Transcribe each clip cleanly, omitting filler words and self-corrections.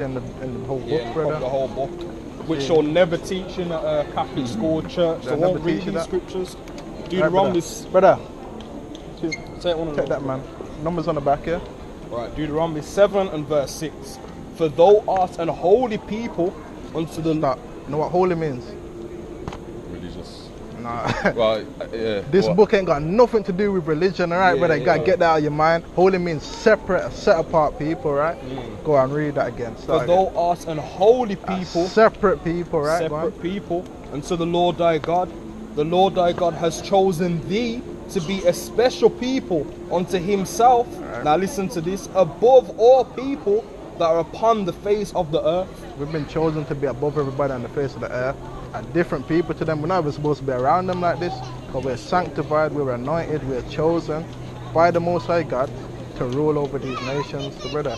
in the whole book, Yeah, brother. the whole book, which you'll never teach in a Catholic school church. They won't read these scriptures. Deuteronomy, brother. Say it one Take that, man. Numbers on the back here. Right, Deuteronomy 7 and verse 6. For thou art an holy people unto the... Stop. You know what holy means? Religious. Nah. Well, yeah. This book ain't got nothing to do with religion, alright, brother? You gotta get that out of your mind. Holy means separate, set apart people, right? Go on, read that again. For thou art an holy people. Separate people, right? Separate people unto the Lord thy God. The Lord thy God has chosen thee to be a special people unto himself. Right. Now listen to this. Above all people that are upon the face of the earth. We've been chosen to be above everybody on the face of the earth. And different people to them. We're not even supposed to be around them like this. Because we're sanctified, we're anointed, we're chosen by the Most High God to rule over these nations. So brother,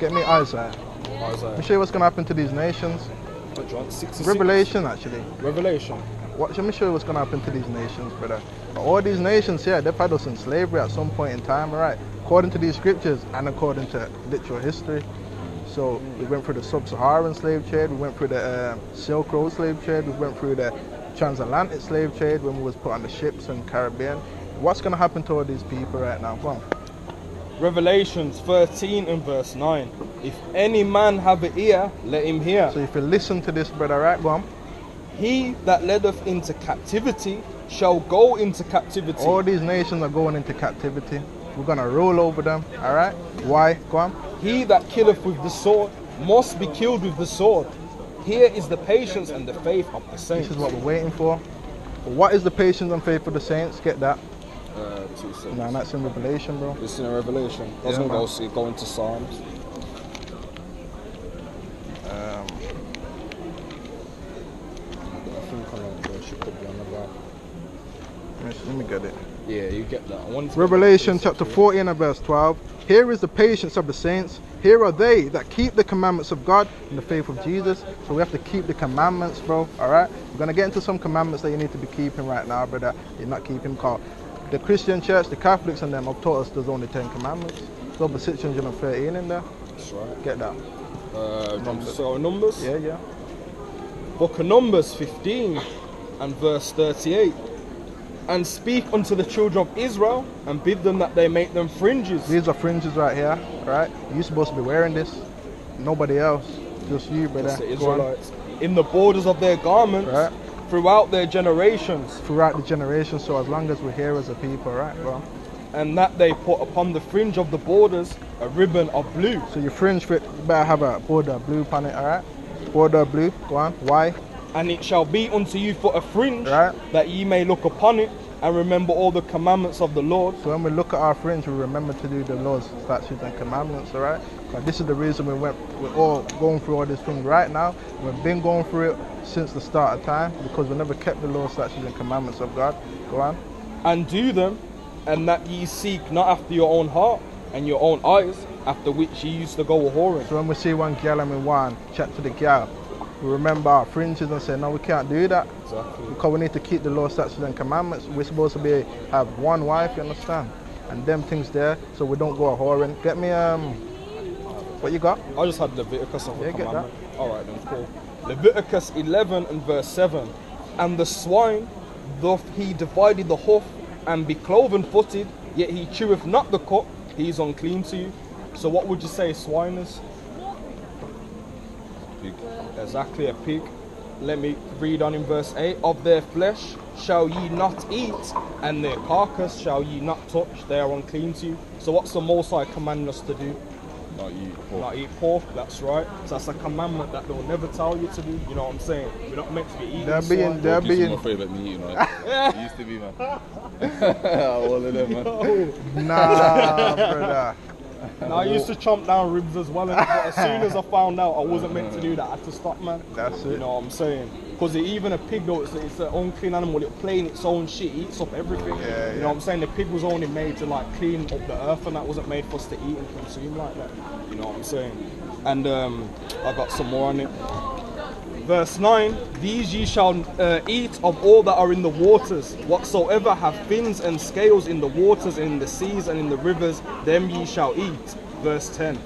get me Isaiah. Let me show you what's going to happen to these nations. Which one? 66? Revelation, actually. Revelation. Let me show you what's going to happen to these nations, brother. All these nations here, they've had us in slavery at some point in time, right? According to these scriptures and according to literal history. So we went through the sub-Saharan slave trade, we went through the Silk Road slave trade, we went through the transatlantic slave trade when we was put on the ships in the Caribbean. What's going to happen to all these people right now? Go on. Revelations 13 and verse 9. If any man have an ear, let him hear. So if you listen to this, brother, right, go on. He that leadeth into captivity shall go into captivity. All these nations are going into captivity. We're going to rule over them, all right? Why? Go on. He that killeth with the sword must be killed with the sword. Here is the patience and the faith of the saints. This is what we're waiting for. What is the patience and faith of the saints? Get that. 2 seconds. No, that's in Revelation, bro. It's in Revelation. Doesn't go into Psalms. Let me get it. Yeah, you get that. Revelation chapter 14 and verse 12. Here is the patience of the saints. Here are they that keep the commandments of God in the faith of Jesus. So we have to keep the commandments, bro. All right? We're going to get into some commandments that you need to be keeping right now, brother. You're not keeping. The Christian church, the Catholics and them have taught us there's only 10 commandments. There's over 613 in there. That's right. Get that. Numbers? Yeah. Book of Numbers 15 and verse 38. And speak unto the children of Israel and bid them that they make them fringes. These are fringes right here, right? You're supposed to be wearing this. Nobody else. Just you, brother. That's the Israelites. In the borders of their garments, right? Throughout their generations. Throughout the generations, so as long as we're here as a people, right, bro? And that they put upon the fringe of the borders a ribbon of blue. So your fringe fit, you better have a border of blue upon it, alright? Border of blue, go on. Why? And it shall be unto you for a fringe, that ye may look upon it and remember all the commandments of the Lord. So when we look at our fringe, we remember to do the laws, statutes and commandments, alright? Because this is the reason we're all going through all these things right now. We've been going through it since the start of time because we never kept the laws, statutes and commandments of God. Go on. And do them, and that ye seek not after your own heart and your own eyes, after which ye used to go a-whoring. So when we see one gal and we want chat to the gal, we remember our fringes and say, no, we can't do that. Exactly. Because we need to keep the law, statutes and commandments. We're supposed to have one wife, you understand? And them things there, so we don't go a-whoring. Get me, what you got? I just had Leviticus of the commandment. Get that. Alright then, cool. Leviticus 11 and verse 7. And the swine doth he divided the hoof, and be cloven footed, yet he cheweth not the cup, he is unclean to you. So what would you say swine is? Pig. Exactly, a pig. Let me read on in verse 8. Of their flesh shall ye not eat, and their carcass shall ye not touch, they are unclean to you. So what's the Most High commanding us to do? Not eat pork. Not eat pork, that's right. So that's a commandment that they'll never tell you to do, you know what I'm saying? We're not meant to be eating swine. Pork is my favourite meat, you know. It used to be, man. All of them, man. Nah, brother. Now, I used to chomp down ribs as well, but as soon as I found out I wasn't meant to do that, I had to stop, man. That's it. You know what I'm saying? Because even a pig, though, it's an unclean animal, it'll play in its own shit, it eats up everything. Yeah, you know what I'm saying? The pig was only made to like clean up the earth, and that wasn't made for us to eat and consume like that. You know what I'm saying? And I got some more on it. Verse 9, these ye shall eat of all that are in the waters, whatsoever have fins and scales in the waters and in the seas and in the rivers, them ye shall eat. Verse 10,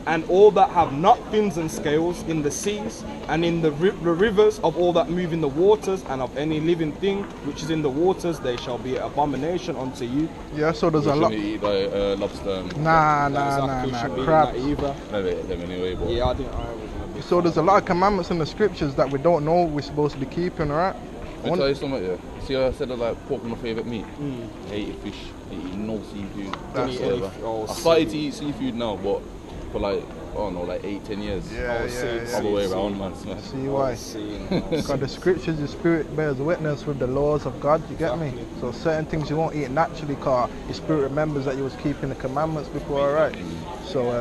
and all that have not fins and scales in the seas, and in the rivers, of all that move in the waters, and of any living thing which is in the waters, they shall be an abomination unto you. Yeah, so there's a lot. Eat like lobster. And Nah, crab. Either. Never ate them anyway, but Yeah, I didn't. I wasn't a big So there's a lot of commandments in the scriptures that we don't know we're supposed to be keeping, alright? Let me tell you something, yeah. See how I said that like pork is my favourite meat? I hate fish, I eat no seafood, That's whatever. I started to eat seafood now, but for like, I don't know, like 8-10 years. All the way around, man. See why? Because the scriptures, your spirit bears witness with the laws of God, you get me? So certain things you won't eat naturally, because your spirit remembers that you was keeping the commandments before, alright? So,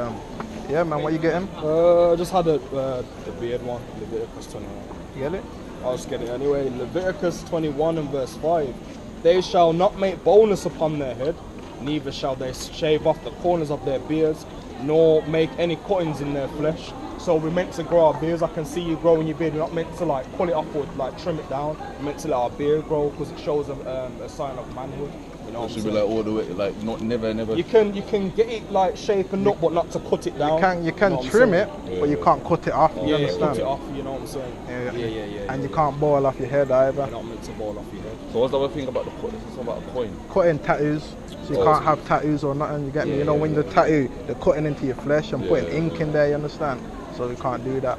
yeah, man, what you getting? I just had the beard one, Leviticus 21. You get it? I'll just get it anyway. Leviticus 21 and verse 5. They shall not make baldness upon their head, neither shall they shave off the corners of their beards, nor make any cuttings in their flesh. So we're meant to grow our beards. I can see you growing your beard. We're not meant to like pull it up or like trim it down. We're meant to let our beard grow because it shows a sign of manhood. You know, It should be like all the way, like not never. You can get it like shapen up, but not to cut it down. You can trim it, but you can't cut it off. You understand? cut it off. You know what I'm saying? Yeah. And you can't ball off your head either. You're not meant to ball off your head. So what's the other thing about the cut? This is about a coin. Cutting tattoos, so you can't have tattoos or nothing. You get me? You know, when you tattoo, they're cutting into your flesh and putting ink in there. You understand? So you can't do that.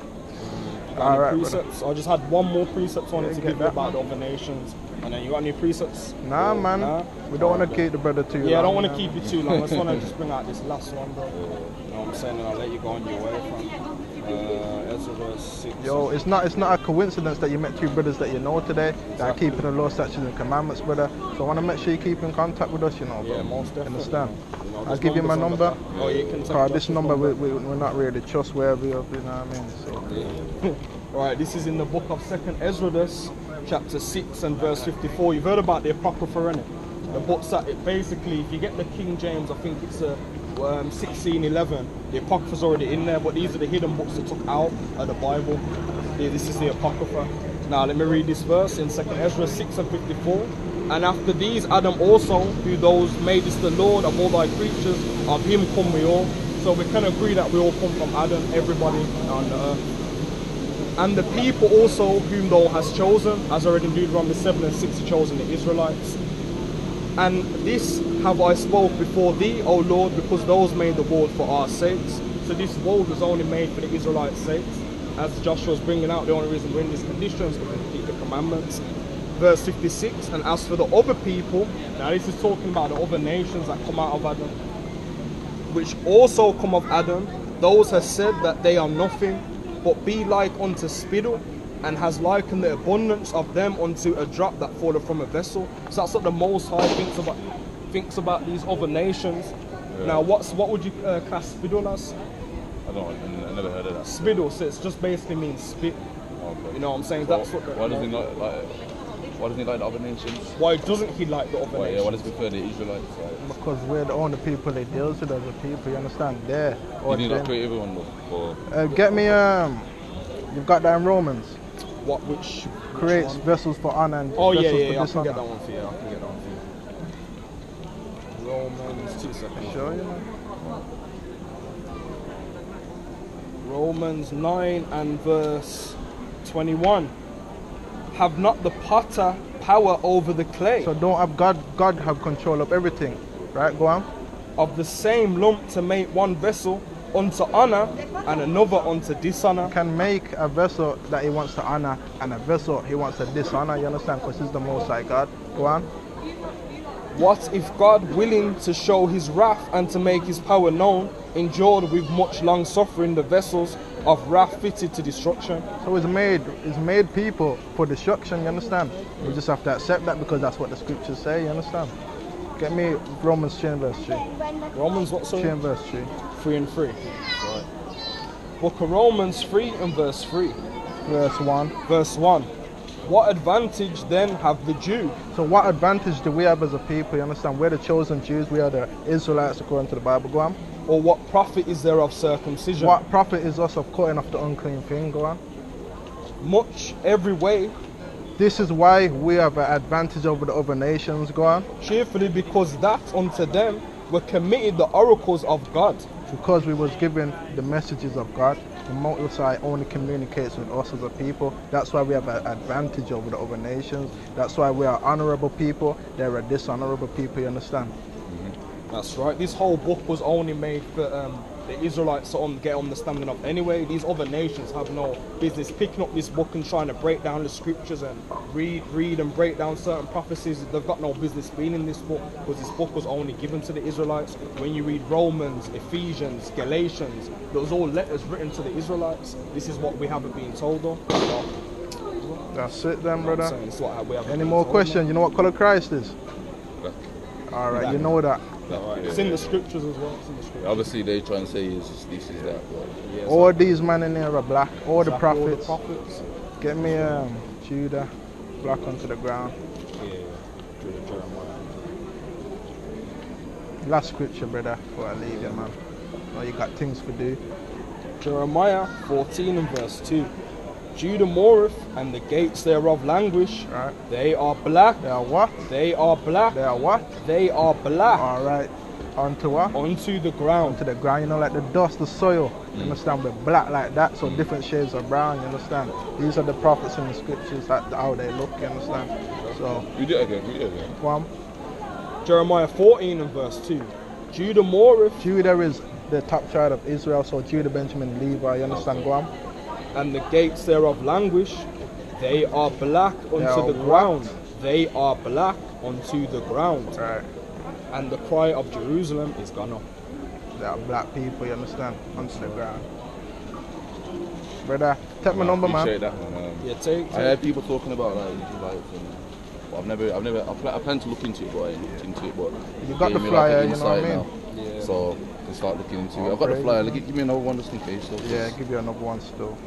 All right, precepts. I just had one more precept I wanted to give you about the other nations. And then you got any precepts? Nah, man. Nah? We don't want to keep the brother too long. Yeah, I don't want to keep you too long. I just want to just bring out this last one, bro. You know what I'm saying? And I'll let you go on your way from Ezra 6. Yo, it's not a coincidence that you met two brothers that you know today that are keeping the law, statutes, and commandments, brother. So I want to make sure you keep in contact with us, you know, bro. Yeah, most definitely. Understand? You know, I'll give you my number. Oh, you can take this number we're not really trustworthy of, you know what I mean? So. Yeah. Right, this is in the book of 2nd Ezra, chapter 6 and verse 54. You've heard about the Apocrypha, innit? The books that basically, if you get the King James, I think it's 1611. The Apocrypha's already in there, but these are the hidden books they took out of the Bible. Yeah, this is the Apocrypha. Now let me read this verse in 2nd Ezra 6 and 54. And after these, Adam also, who those made is the Lord of all thy creatures, of him come we all. So we can agree that we all come from Adam, everybody on the earth. And the people also whom thou hast chosen, as already in Deuteronomy 7 and 6, chosen the Israelites. And this have I spoke before thee, O Lord, because those made the world for our sakes. So this world was only made for the Israelites' sakes. As Joshua's bringing out, the only reason we're in these conditions is because we keep the commandments. Verse 56, and as for the other people, now this is talking about the other nations that come out of Adam, which also come of Adam, those have said that they are nothing, but be like unto spittle, and has likened the abundance of them unto a drop that falleth from a vessel. So that's what the Most High thinks about these other nations. Yeah. Now, what would you class spittle as? I never heard of that. Spittle, so it just basically means spit. Okay. You know what I'm saying? So that's what. Why doesn't he like the other nations? Why doesn't he like the other nations? Yeah, why does he prefer the Israelites? Because we're the only people he deals with as a people. You understand? There. You need to create everyone though. Get me you've got that in Romans. Which creates one? Vessels for honor and vessels for for dishonor. I can get that one for you. Romans, 2 seconds. Sure, you know. Romans 9 and verse 21. Have not the potter power over the clay? So don't have God have control of everything, right? Go on. Of the same lump to make one vessel unto honor and another unto dishonor. Can make a vessel that he wants to honor and a vessel he wants to dishonor, you understand? Because he's the Most High God. Go on. What if God, willing to show his wrath and to make his power known, endured with much long suffering the vessels of wrath fitted to destruction? So he's made people for destruction, you understand? We just have to accept that because that's what the scriptures say, you understand? Get me Romans 3 and verse 3. Romans what, sorry? 3 and verse 3. 3 and 3. Right. Book of Romans 3 and verse 3. Verse 1. Verse 1. What advantage then have the Jew? So what advantage do we have as a people? You understand? We're the chosen Jews. We are the Israelites according to the Bible. Go on. Or what profit is there of circumcision? What profit is us of cutting off the unclean thing? Go on. Much every way. This is why we have an advantage over the other nations. Go on. Cheerfully, because that unto them were committed the oracles of God. Because we was given the messages of God, the Most High only communicates with us as a people. That's why we have an advantage over the other nations. That's why we are honorable people. They're a dishonorable people, you understand? That's right. This whole book was only made for the Israelites to get understanding of. Anyway, these other nations have no business picking up this book and trying to break down the scriptures and read and break down certain prophecies. They've got no business being in this book, because this book was only given to the Israelites. When you read Romans, Ephesians, Galatians, those all letters written to the Israelites. This is what we haven't been told though. That's it then, brother. This is what we haven't Any been more told, questions? man. You know what color Christ is? Black. All right, Black. you know that. It's in the scriptures as well. It's in the scriptures. Obviously, they try and say this is that. But Yeah, All these men in here are black. All the exactly, all prophets. prophets. Get me Judah, black onto the ground. Yeah, Jeremiah. Last scripture, brother, before I leave you, man. Oh, you got things to do. Jeremiah 14 and verse 2. Judah moureth, and the gates thereof languish. Right. They are black. They are what? They are black. They are what? They are black. All right. Onto what? Onto the ground. Onto the ground. You know, like the dust, the soil. You understand? We're black like that, so different shades of brown. You understand? These are the prophets in the scriptures. How they look. You understand? So. read it again. Go on. Jeremiah 14 and verse 2. Judah moureth, Judah is the top tribe of Israel, so Judah, Benjamin, Levi. You understand? Go on. and the gates thereof languish. They are black They unto are the what? ground. They are black unto the ground. Right. And the cry of Jerusalem is gone up. They are black people. You understand? Onto the ground. Brother, take my number, man. Appreciate that, man. Yeah, take. I heard people talking about like Israelites, but I plan to look into it, but I ain't looked into it. But You got the gave me, flyer, an you know what I insight mean? Yeah. now. So I can start looking into it. Oh, I've got the great. flyer. Give me another one just in case. So Yeah, give you another one still.